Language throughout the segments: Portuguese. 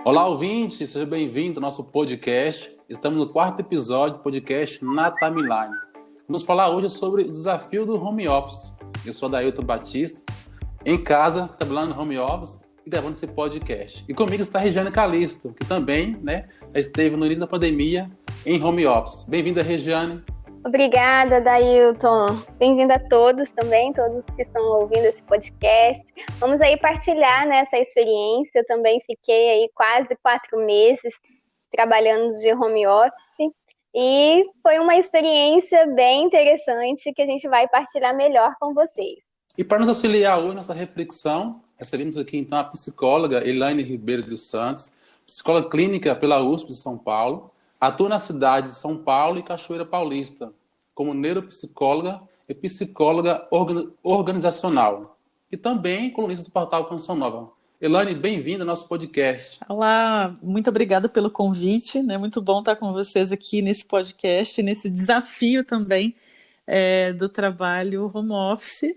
Olá, ouvinte, seja bem-vindo ao nosso podcast. Estamos no 4º episódio do podcast Na Timeline. Vamos falar hoje sobre o desafio do home office. Eu sou Adailton Batista, em casa, trabalhando no home office e gravando esse podcast. E comigo está a Regiane Calisto, que também já esteve no início da pandemia em home office. Bem-vinda, Regiane. Obrigada, Adailton. Bem-vindo a todos também, todos que estão ouvindo esse podcast. Vamos aí partilhar essa experiência. Eu também fiquei aí quase 4 meses trabalhando de home office e foi uma experiência bem interessante que a gente vai partilhar melhor com vocês. E para nos auxiliar hoje nessa reflexão, recebemos aqui então a psicóloga Elaine Ribeiro dos Santos, psicóloga clínica pela USP de São Paulo, atua na cidade de São Paulo e Cachoeira Paulista, como neuropsicóloga e psicóloga organizacional. E também colunista do portal Canção Nova. Elaine, bem-vinda ao nosso podcast. Olá, muito obrigada pelo convite. Muito bom estar com vocês aqui nesse podcast, nesse desafio também do trabalho home office.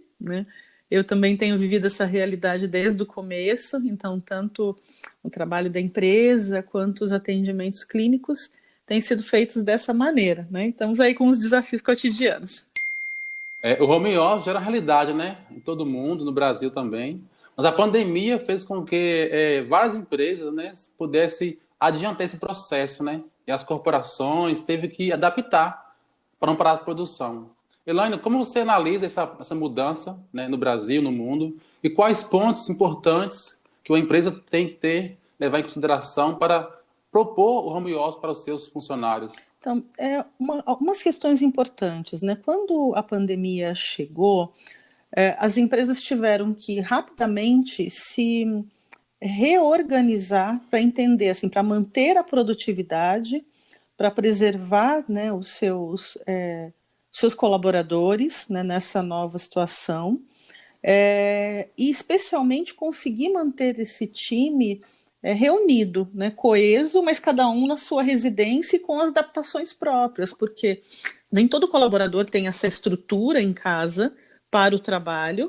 Eu também tenho vivido essa realidade desde o começo, então tanto o trabalho da empresa quanto os atendimentos clínicos têm sido feitos dessa maneira, Estamos aí com os desafios cotidianos. O home office já era realidade, em todo mundo, no Brasil também. Mas a pandemia fez com que várias empresas pudessem adiantar esse processo, E as corporações teve que adaptar para não parar a produção. Elaine, como você analisa essa mudança no Brasil, no mundo? E quais pontos importantes que uma empresa tem que levar em consideração para propor o home office para os seus funcionários? Então, algumas questões importantes, Quando a pandemia chegou, as empresas tiveram que rapidamente se reorganizar para entender, assim, para manter a produtividade, para preservar os seus colaboradores nessa nova situação, e especialmente conseguir manter esse time reunido, coeso, mas cada um na sua residência e com as adaptações próprias, porque nem todo colaborador tem essa estrutura em casa para o trabalho,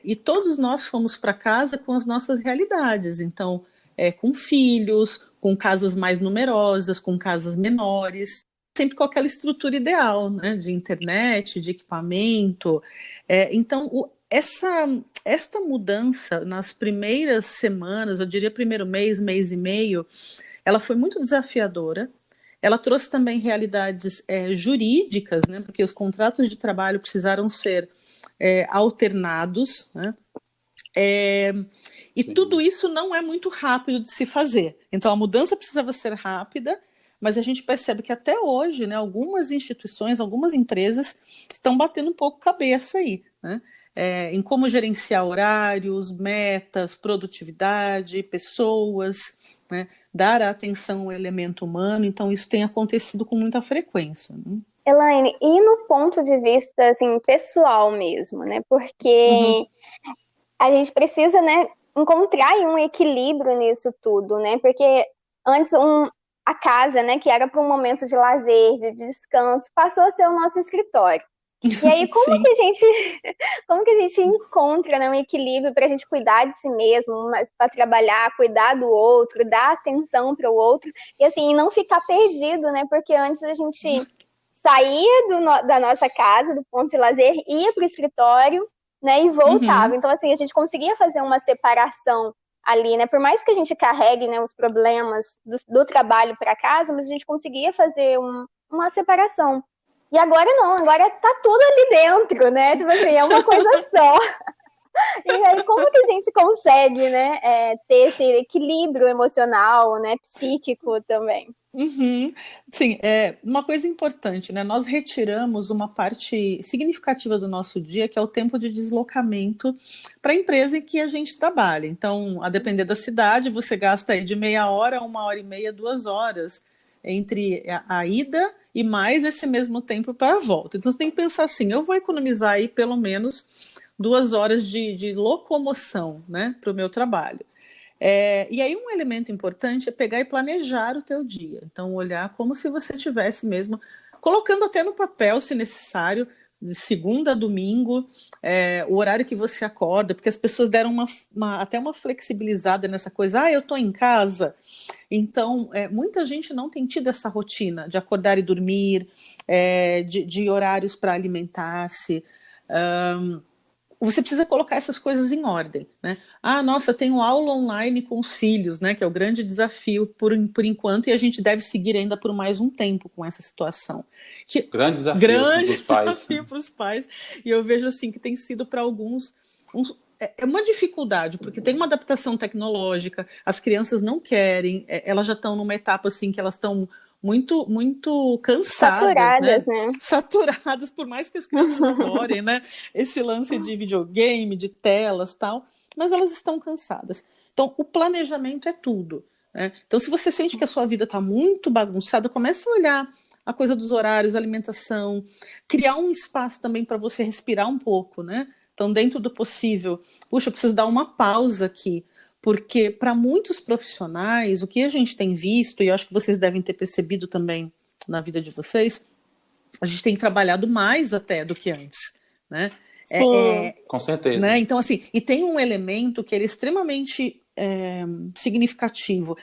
e todos nós fomos para casa com as nossas realidades, então, com filhos, com casas mais numerosas, com casas menores, sempre com aquela estrutura ideal, de internet, de equipamento. Então, esta mudança nas primeiras semanas, eu diria primeiro mês, mês e meio, ela foi muito desafiadora. Ela trouxe também realidades jurídicas, porque os contratos de trabalho precisaram ser alternados, e tudo isso não é muito rápido de se fazer. Então, a mudança precisava ser rápida, mas a gente percebe que até hoje, algumas instituições, algumas empresas estão batendo um pouco cabeça aí, em como gerenciar horários, metas, produtividade, pessoas, dar atenção ao elemento humano. Então, isso tem acontecido com muita frequência. Elaine, e no ponto de vista assim, pessoal mesmo, Porque a gente precisa encontrar um equilíbrio nisso tudo, Porque antes a casa, que era para um momento de lazer, de descanso, passou a ser o nosso escritório. E aí, como que a gente encontra um equilíbrio para a gente cuidar de si mesmo, mas para trabalhar, cuidar do outro, dar atenção para o outro, e assim, não ficar perdido, Porque antes a gente saía da nossa casa, do ponto de lazer, ia para o escritório, e voltava. Então, assim, a gente conseguia fazer uma separação ali, Por mais que a gente carregue, os problemas do trabalho para casa, mas a gente conseguia fazer uma separação. E agora não, agora tá tudo ali dentro, Tipo assim, é uma coisa só. E aí, como que a gente consegue, ter esse equilíbrio emocional, psíquico também? Sim, uma coisa importante, Nós retiramos uma parte significativa do nosso dia, que é o tempo de deslocamento para a empresa em que a gente trabalha. Então, a depender da cidade, você gasta aí de meia hora a 1h30, 2 horas entre a ida e mais esse mesmo tempo para a volta. Então, você tem que pensar assim, eu vou economizar aí pelo menos 2 horas de locomoção, para o meu trabalho. E aí um elemento importante é pegar e planejar o teu dia. Então, olhar como se você tivesse mesmo, colocando até no papel, se necessário, de segunda a domingo, o horário que você acorda, porque as pessoas deram até uma flexibilizada nessa coisa, eu estou em casa, então muita gente não tem tido essa rotina de acordar e dormir, de horários para alimentar-se. Você precisa colocar essas coisas em ordem, né? Nossa, tenho aula online com os filhos, né? Que é o grande desafio por enquanto, e a gente deve seguir ainda por mais um tempo com essa situação. Grande desafio para os pais. Desafio para os pais. E eu vejo assim que tem sido para alguns é uma dificuldade, porque tem uma adaptação tecnológica, as crianças não querem, elas já estão numa etapa assim que elas estão muito, muito cansadas, saturadas, né? Saturadas, por mais que as crianças adorem, né? Esse lance de videogame, de telas, tal, mas elas estão cansadas. Então, o planejamento é tudo, né? Então, se você sente que a sua vida está muito bagunçada, comece a olhar a coisa dos horários, alimentação, criar um espaço também para você respirar um pouco, né? Então, dentro do possível, puxa, eu preciso dar uma pausa aqui, porque para muitos profissionais, o que a gente tem visto, e eu acho que vocês devem ter percebido também na vida de vocês, a gente tem trabalhado mais até do que antes, né? Sim. Com certeza. Né? Então, assim, e tem um elemento que ele é extremamente significativo.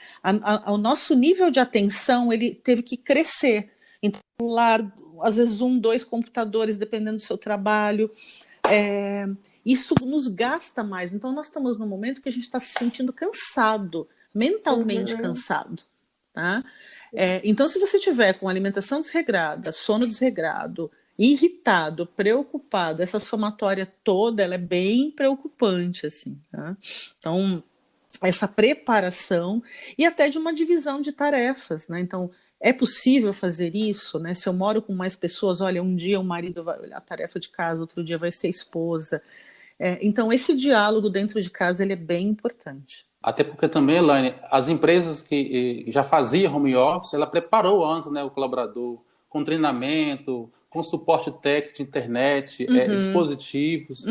O nosso nível de atenção, ele teve que crescer. Então, às vezes 1, 2 computadores, dependendo do seu trabalho. Isso nos gasta mais. Então, nós estamos num momento que a gente está se sentindo cansado, mentalmente cansado. Tá? Então, se você tiver com alimentação desregrada, sono desregrado, irritado, preocupado, essa somatória toda, ela é bem preocupante, assim, tá? Então, essa preparação e até de uma divisão de tarefas, né? Então, é possível fazer isso, né? Se eu moro com mais pessoas, olha, um dia o marido vai olhar a tarefa de casa, outro dia vai ser a esposa. Então, esse diálogo dentro de casa, ele é bem importante. Até porque também, Elaine, as empresas que já faziam home office, ela preparou antes, né, o colaborador com treinamento, com suporte técnico de internet, dispositivos,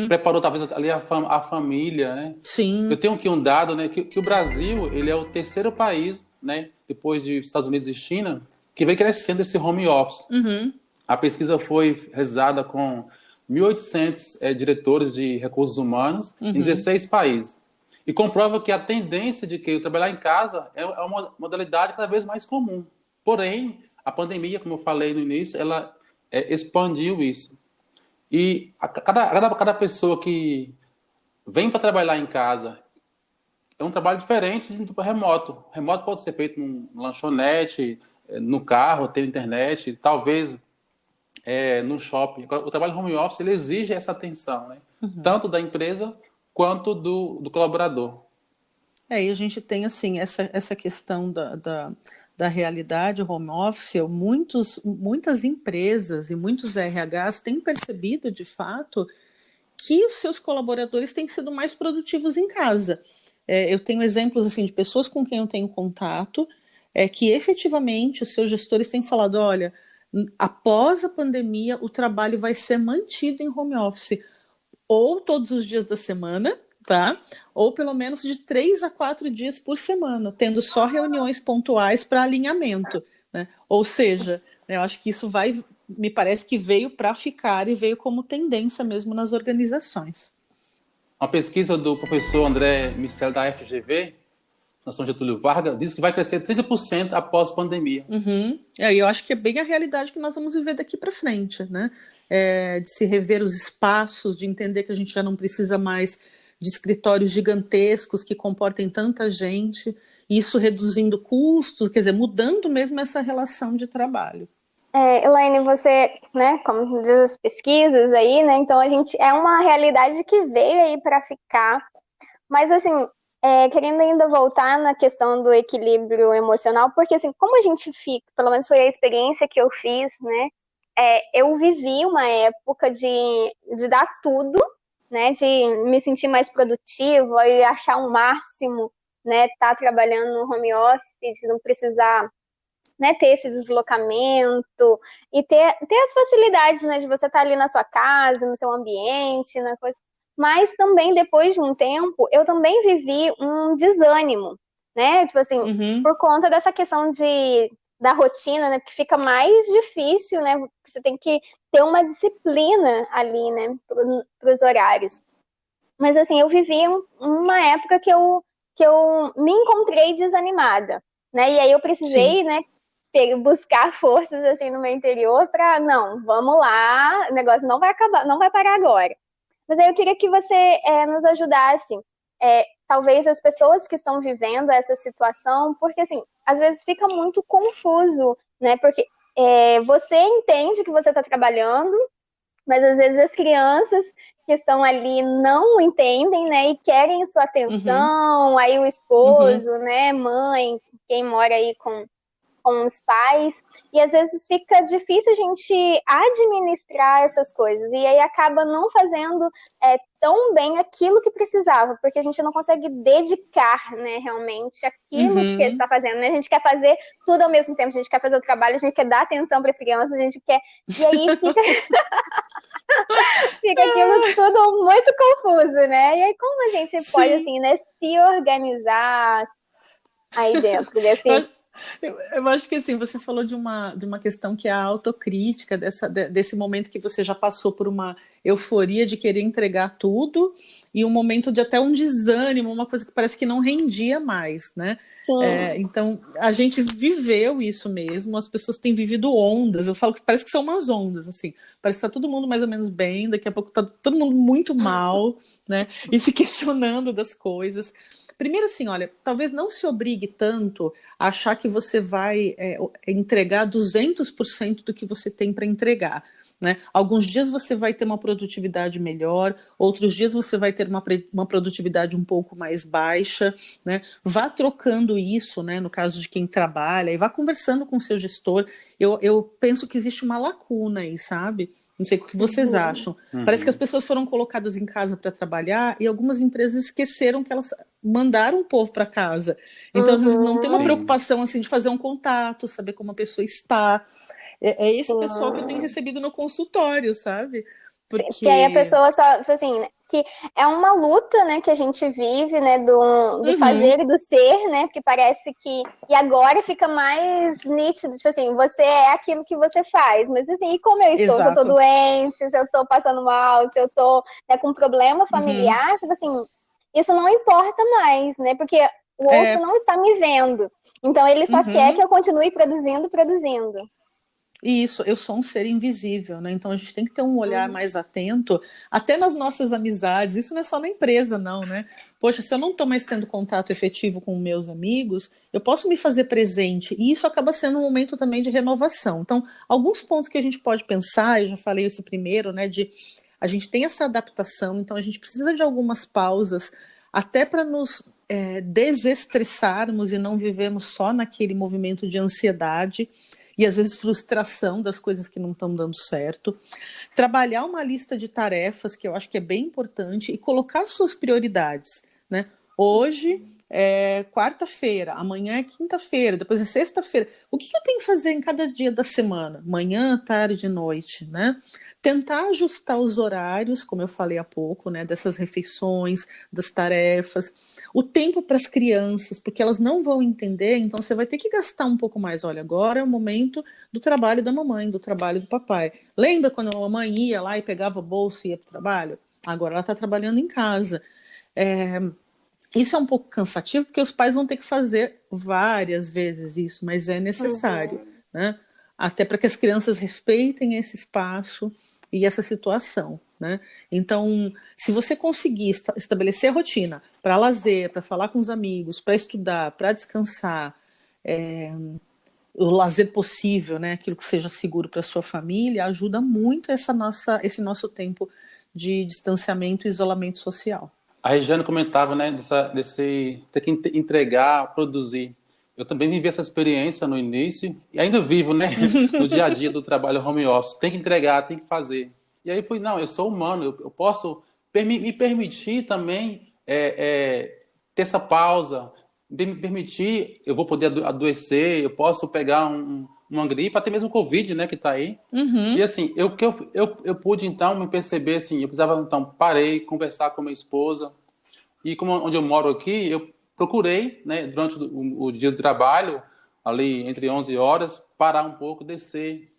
preparou talvez ali a família, né? Sim. Eu tenho aqui um dado, né, que o Brasil, ele é o terceiro país, né, depois de Estados Unidos e China, que vem crescendo esse home office. A pesquisa foi realizada com 1.800 diretores de recursos humanos em 16 países. E comprova que a tendência de que trabalhar em casa é uma modalidade cada vez mais comum. Porém, a pandemia, como eu falei no início, ela expandiu isso. E cada pessoa que vem para trabalhar em casa é um trabalho diferente de remoto. Remoto pode ser feito num lanchonete, no carro, ter internet, talvez no shopping. O trabalho home office ele exige essa atenção, né? Tanto da empresa quanto do colaborador. E a gente tem assim essa questão da realidade home office. Muitas empresas e muitos RHs têm percebido de fato que os seus colaboradores têm sido mais produtivos em casa. Eu tenho exemplos assim de pessoas com quem eu tenho contato que efetivamente os seus gestores têm falado, olha, após a pandemia o trabalho vai ser mantido em home office ou todos os dias da semana, tá? Ou pelo menos de 3 a 4 dias por semana, tendo só reuniões pontuais para alinhamento, né? Ou seja, eu acho que isso me parece que veio para ficar e veio como tendência mesmo nas organizações. Uma pesquisa do professor André Miceli da FGV, na São Getúlio Vargas, diz que vai crescer 30% após a pandemia. Eu acho que é bem a realidade que nós vamos viver daqui para frente, né? De se rever os espaços, de entender que a gente já não precisa mais de escritórios gigantescos que comportem tanta gente, isso reduzindo custos, quer dizer, mudando mesmo essa relação de trabalho. Elaine, você, né, como diz as pesquisas aí, né, então a gente é uma realidade que veio aí para ficar, mas assim, querendo ainda voltar na questão do equilíbrio emocional, porque assim, como a gente fica, pelo menos foi a experiência que eu fiz, né, eu vivi uma época de dar tudo, né, de me sentir mais produtiva e achar o máximo, né, estar trabalhando no home office, de não precisar, né, ter esse deslocamento e ter as facilidades, né, de você estar ali na sua casa, no seu ambiente, na coisa. Mas também, depois de um tempo, eu também vivi um desânimo, né? Tipo assim, por conta dessa questão da rotina, né? Que fica mais difícil, né? Você tem que ter uma disciplina ali, né? Para os horários. Mas, assim, eu vivi uma época que eu me encontrei desanimada, né? E aí eu precisei, Sim. né? Buscar forças, assim, no meu interior para, não, vamos lá, o negócio não vai acabar, não vai parar agora. Mas aí eu queria que você nos ajudasse, talvez as pessoas que estão vivendo essa situação, porque assim, às vezes fica muito confuso, né? Porque você entende que você está trabalhando, mas às vezes as crianças que estão ali não entendem, né? E querem sua atenção, aí o esposo, né? Mãe, quem mora aí com os pais, e às vezes fica difícil a gente administrar essas coisas, e aí acaba não fazendo tão bem aquilo que precisava, porque a gente não consegue dedicar, né, realmente aquilo que está fazendo, né? A gente quer fazer tudo ao mesmo tempo, a gente quer fazer o trabalho, a gente quer dar atenção para as crianças, a gente quer, e aí fica fica aquilo tudo muito confuso, né? E aí como a gente pode, Sim. assim, né, se organizar aí dentro desse... Eu acho que assim, você falou de uma questão que é a autocrítica, desse momento que você já passou por uma euforia de querer entregar tudo e um momento de até um desânimo, uma coisa que parece que não rendia mais, né? Sim. Então, a gente viveu isso mesmo, as pessoas têm vivido ondas, eu falo que parece que são umas ondas, assim, parece que tá todo mundo mais ou menos bem, daqui a pouco tá todo mundo muito mal, né? E se questionando das coisas. Primeiro, assim, olha, talvez não se obrigue tanto a achar que você vai entregar 200% do que você tem para entregar. Né? Alguns dias você vai ter uma produtividade melhor, outros dias você vai ter uma produtividade um pouco mais baixa. Né? Vá trocando isso, né, no caso de quem trabalha, e vá conversando com o seu gestor. Eu penso que existe uma lacuna aí, sabe? Não sei o que vocês acham. Parece que as pessoas foram colocadas em casa para trabalhar e algumas empresas esqueceram que elas mandaram o povo para casa. Então, às vezes, não tem uma Sim. preocupação assim de fazer um contato, saber como a pessoa está. É esse pessoal que eu tenho Sim. recebido no consultório, sabe? Que aí a Porque. pessoa só, tipo assim, né, que é uma luta, né, que a gente vive, né, do fazer e do ser, né, porque parece que, e agora fica mais nítido, tipo assim, você é aquilo que você faz, mas assim, e como eu estou? Se eu tô Exato. doente, se eu tô passando mal, se eu tô, né, com um problema familiar, tipo assim, isso não importa mais, né, porque o outro É. não está me vendo, então ele só quer que Uhum. eu continue produzindo. Isso, eu sou um ser invisível, né? Então a gente tem que ter um olhar mais atento, até nas nossas amizades. Isso não é só na empresa, não, né? Poxa, se eu não estou mais tendo contato efetivo com meus amigos, eu posso me fazer presente, e isso acaba sendo um momento também de renovação. Então, alguns pontos que a gente pode pensar, eu já falei esse primeiro, né? De a gente tem essa adaptação, então a gente precisa de algumas pausas, até para nos desestressarmos e não vivermos só naquele movimento de ansiedade e às vezes frustração das coisas que não estão dando certo. Trabalhar uma lista de tarefas, que eu acho que é bem importante, e colocar suas prioridades, né? Hoje é quarta-feira, amanhã é quinta-feira, depois é sexta-feira. O que eu tenho que fazer em cada dia da semana? Manhã, tarde, noite, né? Tentar ajustar os horários, como eu falei há pouco, né? Dessas refeições, das tarefas, o tempo para as crianças, porque elas não vão entender, então você vai ter que gastar um pouco mais. Olha, agora é o momento do trabalho da mamãe, do trabalho do papai. Lembra quando a mamãe ia lá e pegava a bolsa e ia para o trabalho? Agora ela está trabalhando em casa. Isso é um pouco cansativo, porque os pais vão ter que fazer várias vezes isso, mas é necessário, né? Até para que as crianças respeitem esse espaço e essa situação, né? Então, se você conseguir estabelecer a rotina para lazer, para falar com os amigos, para estudar, para descansar, o lazer possível, né? Aquilo que seja seguro para sua família, ajuda muito esse nosso tempo de distanciamento e isolamento social. A Regiane comentava, né, desse ter que entregar, produzir. Eu também vivi essa experiência no início e ainda vivo, né, no dia a dia do trabalho home office. Tem que entregar, tem que fazer. E aí fui, não, eu sou humano, eu posso me permitir também ter essa pausa, me permitir, eu vou poder adoecer, eu posso pegar um uma gripe, até mesmo Covid, né, que está aí. Uhum. E assim, eu pude então me perceber assim, eu precisava então parei, conversar com minha esposa e como onde eu moro aqui, eu procurei, né, durante o dia do trabalho, ali entre 11 horas, parar um pouco, descer,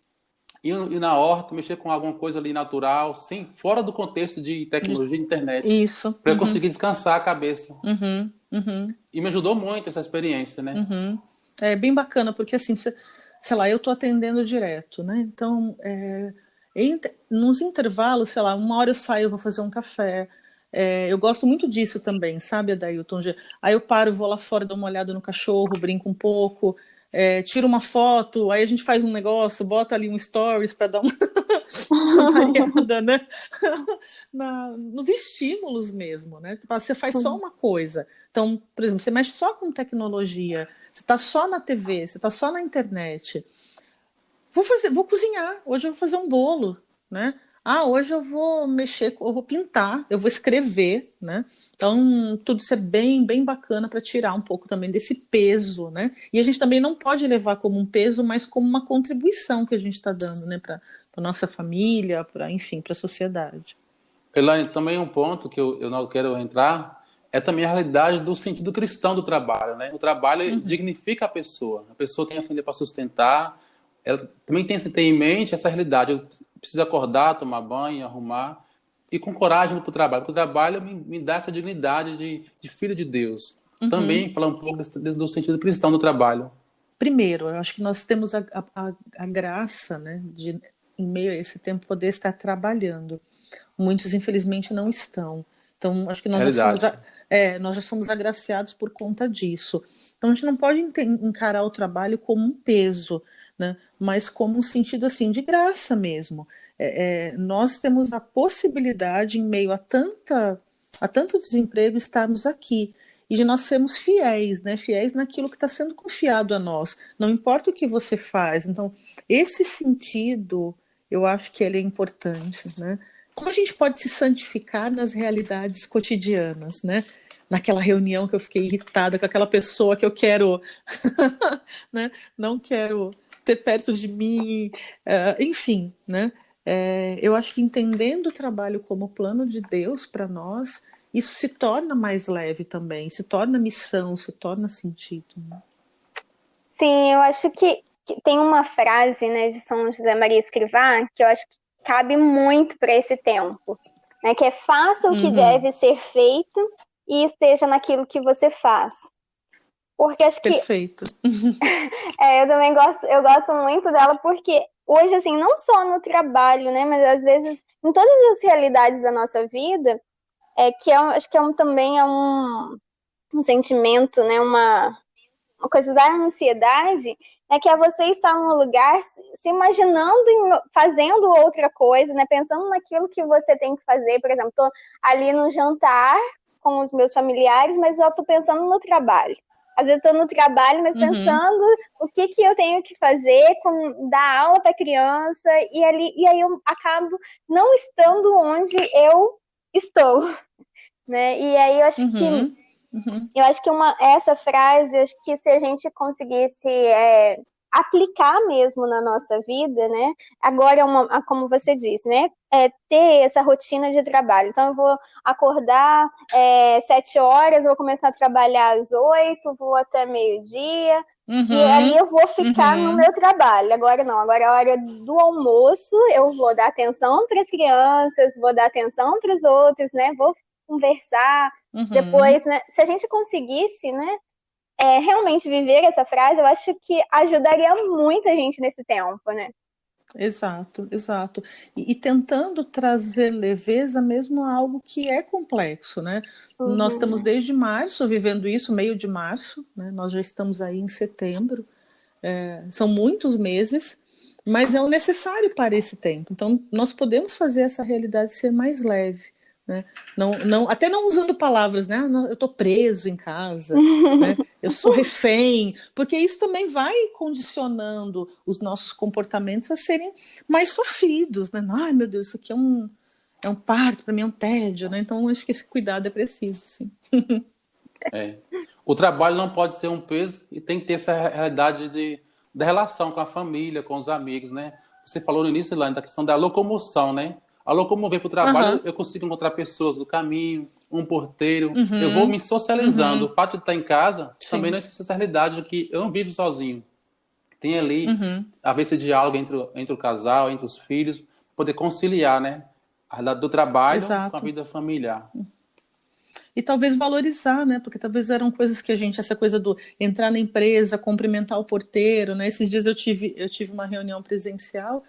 ir na horta, mexer com alguma coisa ali natural, sem fora do contexto de tecnologia e internet, Isso. para eu Uhum. conseguir descansar a cabeça. Uhum. Uhum. E me ajudou muito essa experiência, né? Uhum. É bem bacana, porque assim, sei lá, eu estou atendendo direto, né? Então, nos intervalos, sei lá, uma hora eu saio, eu vou fazer um café. Eu gosto muito disso também, sabe, Adailton? Aí eu paro, vou lá fora, dou uma olhada no cachorro, brinco um pouco, tiro uma foto, aí a gente faz um negócio, bota ali um stories para dar uma variada, né? Nos estímulos mesmo, né? Você faz só Sim. uma coisa. Então, por exemplo, você mexe só com tecnologia, você está só na TV, você está só na internet. Vou cozinhar, hoje eu vou fazer um bolo, né? Hoje eu vou mexer, eu vou pintar, eu vou escrever, né? Então, tudo isso é bem, bem bacana para tirar um pouco também desse peso, né? E a gente também não pode levar como um peso, mas como uma contribuição que a gente está dando, né? Para nossa família, enfim, para a sociedade. Elaine, também um ponto que eu não quero entrar é também a realidade do sentido cristão do trabalho, né? O trabalho dignifica a pessoa tem a família para sustentar, ela também tem que ter em mente essa realidade, eu preciso acordar, tomar banho, arrumar, e com coragem para o trabalho, porque o trabalho me dá essa dignidade de filho de Deus. Também falar um pouco do sentido cristão do trabalho. Primeiro, eu acho que nós temos a graça, né, de, em meio a esse tempo, poder estar trabalhando. Muitos, infelizmente, não estão. Então, acho que Realidade. nós já somos agraciados por conta disso. Então, a gente não pode encarar o trabalho como um peso, né? Mas como um sentido assim de graça mesmo. Nós temos a possibilidade, em meio a tanto desemprego, estarmos aqui. E de nós sermos fiéis, né? Fiéis naquilo que está sendo confiado a nós. Não importa o que você faz. Então, esse sentido, eu acho que ele é importante, né? Como a gente pode se santificar nas realidades cotidianas, né? Naquela reunião que eu fiquei irritada com aquela pessoa que eu quero, né? Não quero ter perto de mim, enfim, né? Eu acho que entendendo o trabalho como plano de Deus para nós, isso se torna mais leve também, se torna missão, se torna sentido. Né? Sim, eu acho que tem uma frase, né, de São José Maria Escrivá que eu acho que cabe muito para esse tempo, né, que é faça o que deve ser feito e esteja naquilo que você faz. Porque acho que Perfeito. eu também gosto muito dela porque hoje, assim, não só no trabalho, né, mas às vezes em todas as realidades da nossa vida, acho que também é um sentimento, né, uma coisa da ansiedade, que é você estar num lugar se imaginando fazendo outra coisa, né, pensando naquilo que você tem que fazer. Por exemplo, estou ali no jantar com os meus familiares, mas eu estou pensando no trabalho. Às vezes estou no trabalho, mas pensando o que eu tenho que fazer, dar aula para criança, e aí eu acabo não estando onde eu estou, né? E aí eu acho que essa frase, acho que se a gente conseguisse aplicar mesmo na nossa vida, né? Agora como você disse, né? Ter essa rotina de trabalho. Então eu vou acordar 7 horas, vou começar a trabalhar às 8, vou até meio-dia. E ali eu vou ficar no meu trabalho. Agora não, agora é a hora do almoço, eu vou dar atenção para as crianças, vou dar atenção para os outros, né? Vou conversar. Depois, né? Se a gente conseguisse, né? Realmente viver essa frase, eu acho que ajudaria muita gente nesse tempo, né? Exato, exato. E tentando trazer leveza mesmo a algo que é complexo, né? Nós estamos desde março vivendo isso, meio de março, né? Nós já estamos aí em setembro, são muitos meses, mas é o necessário para esse tempo. Então, nós podemos fazer essa realidade ser mais leve. Né? Até não usando palavras, né? Eu estou preso em casa, né? Eu sou refém, porque isso também vai condicionando os nossos comportamentos a serem mais sofridos, né? Ai, meu Deus, isso aqui é um parto, para mim é um tédio, né? Então acho que esse cuidado é preciso, sim. O trabalho não pode ser um peso e tem que ter essa realidade da relação com a família, com os amigos, né? Você falou no início, Elaine, da questão da locomoção, né? Ao locomover para o trabalho, eu consigo encontrar pessoas do caminho, um porteiro, eu vou me socializando. O fato de estar em casa também não esquece essa realidade de que eu não vivo sozinho. Tem ali, haver esse diálogo entre o casal, entre os filhos, poder conciliar, né? A realidade do trabalho com a vida familiar. E talvez valorizar, né? Porque talvez eram coisas que essa coisa do entrar na empresa, cumprimentar o porteiro, né? Esses dias eu tive uma reunião presencial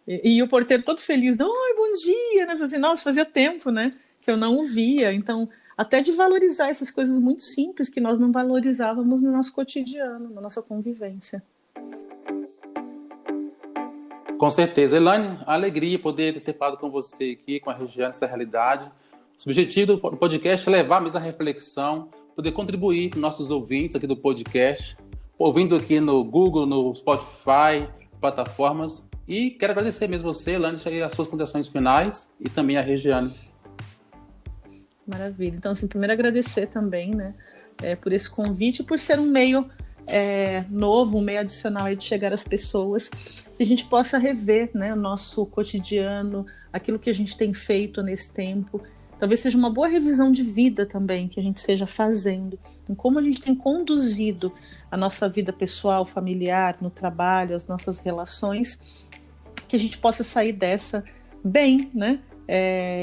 e o porteiro todo feliz, oi, bom dia, né? Eu falei assim, nossa, fazia tempo, né? Que eu não o via. Então, até de valorizar essas coisas muito simples que nós não valorizávamos no nosso cotidiano, na nossa convivência. Com certeza. Elaine, alegria poder ter falado com você aqui, com a Regiane, essa realidade. O objetivo do podcast é levar mesmo a reflexão, poder contribuir com nossos ouvintes aqui do podcast, ouvindo aqui no Google, no Spotify, plataformas. E quero agradecer mesmo você, Elaine, as suas considerações finais e também a Regiane. Maravilha. Então, assim, primeiro agradecer também, né, por esse convite, por ser um meio novo, um meio adicional aí de chegar às pessoas, que a gente possa rever, né, o nosso cotidiano, aquilo que a gente tem feito nesse tempo. Talvez seja uma boa revisão de vida também que a gente esteja fazendo, em como a gente tem conduzido a nossa vida pessoal, familiar, no trabalho, as nossas relações, que a gente possa sair dessa bem, né?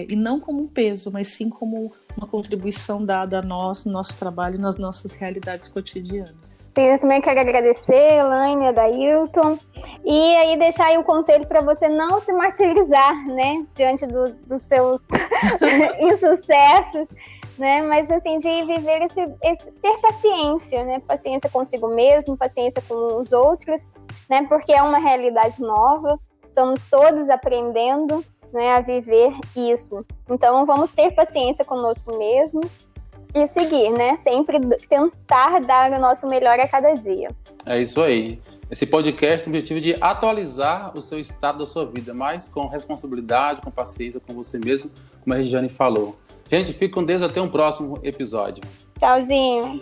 E não como um peso, mas sim como uma contribuição dada a nós, no nosso trabalho, nas nossas realidades cotidianas. Eu também quero agradecer, Elaine, Adailton, e aí deixar aí o conselho para você não se martirizar, né, diante dos seus insucessos, né, mas assim, de viver ter paciência, né, paciência consigo mesmo, paciência com os outros, né, porque é uma realidade nova, estamos todos aprendendo, né, a viver isso. Então, vamos ter paciência conosco mesmos, e seguir, né? Sempre tentar dar o nosso melhor a cada dia. É isso aí. Esse podcast tem o objetivo de atualizar o seu estado da sua vida, mas com responsabilidade, com paciência, com você mesmo, como a Regiane falou. Gente, fique com Deus, até um próximo episódio. Tchauzinho.